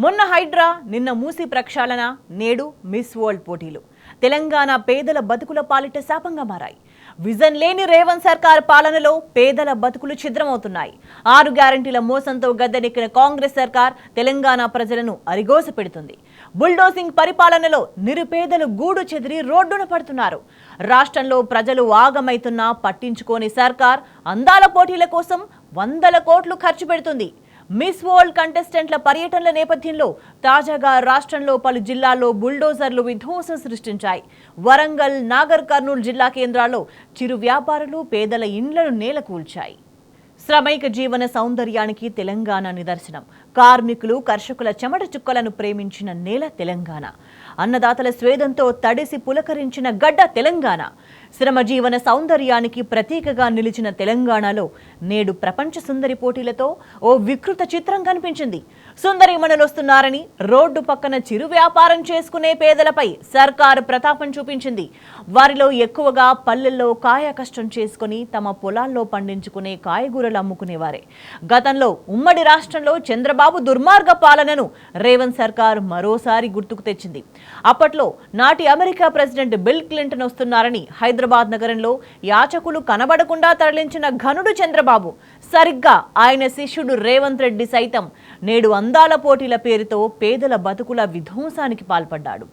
మొన్న హైడ్రా, నిన్న మూసి ప్రక్షాళన, నేడు మిస్ వరల్డ్ పోటీలు తెలంగాణ పేదల బతుకుల పాలిట శాపంగా మారాయి. విజన్ లేని రేవంత్ సర్కార్ పాలనలో పేదల బతుకులు ఛిద్రమవుతున్నాయి. 6 గ్యారంటీల మోసంతో గద్దెనెక్కిన కాంగ్రెస్ సర్కార్ తెలంగాణ ప్రజలను అరిగోస పెడుతుంది. బుల్డోసింగ్ పరిపాలనలో నిరుపేదలు గూడు చెదిరి రోడ్డున పడుతున్నారు. రాష్ట్రంలో ప్రజలు ఆగమైతున్నా పట్టించుకోని సర్కార్ అందాల పోటీల కోసం వందల కోట్లు ఖర్చు పెడుతుంది. మిస్ వరల్డ్ కంటెస్టెంట్ల పర్యటనల నేపథ్యంలో తాజాగా రాష్ట్రంలో పలు జిల్లాల్లో బుల్డోజర్లు విధ్వంసం సృష్టించాయి. వరంగల్, నాగర్ కర్నూలు జిల్లా కేంద్రాల్లో చిరు వ్యాపారులు పేదల ఇండ్లను నేలకూల్చాయి. శ్రమైక జీవన సౌందర్యానికి తెలంగాణ నిదర్శనం. కార్మికులు, కర్షకుల చెమట చుక్కలను ప్రేమించిన నేల తెలంగాణ. అన్నదాతల స్వేదంతో తడిసి పులకరించిన గడ్డ తెలంగాణ. శ్రమ జీవన సౌందర్యానికి ప్రతీకగా నిలిచిన తెలంగాణలో నేడు ప్రపంచ సుందరి పోటీలతో ఓ వికృత చిత్రం కనిపించింది. సుందరిమణులొస్తున్నారని రోడ్డు పక్కన చిరు వ్యాపారం చేసుకునే పేదలపై సర్కారు ప్రతాపం చూపించింది. వారిలో ఎక్కువగా పల్లెల్లో కాయ కష్టం చేసుకుని తమ పొలాల్లో పండించుకునే కాయగూరలు అమ్ముకునేవారే. గతంలో ఉమ్మడి రాష్ట్రంలో చంద్రబాబు దుర్మార్గ పాలనను రేవంత్ సర్కార్ మరోసారి గుర్తుకు తెచ్చింది. అప్పట్లో నాటి అమెరికా ప్రెసిడెంట్ బిల్ క్లింటన్ వస్తున్నారని హైదరాబాద్ నగరంలో యాచకులు కనబడకుండా తరలించిన ఘనుడు చంద్రబాబు. సరిగ్గా ఆయన శిష్యుడు రేవంత్ రెడ్డి సైతం నేడు అందాల పోటీల పేరుతో పేదల బతుకుల విధ్వంసానికి పాల్పడ్డాడు.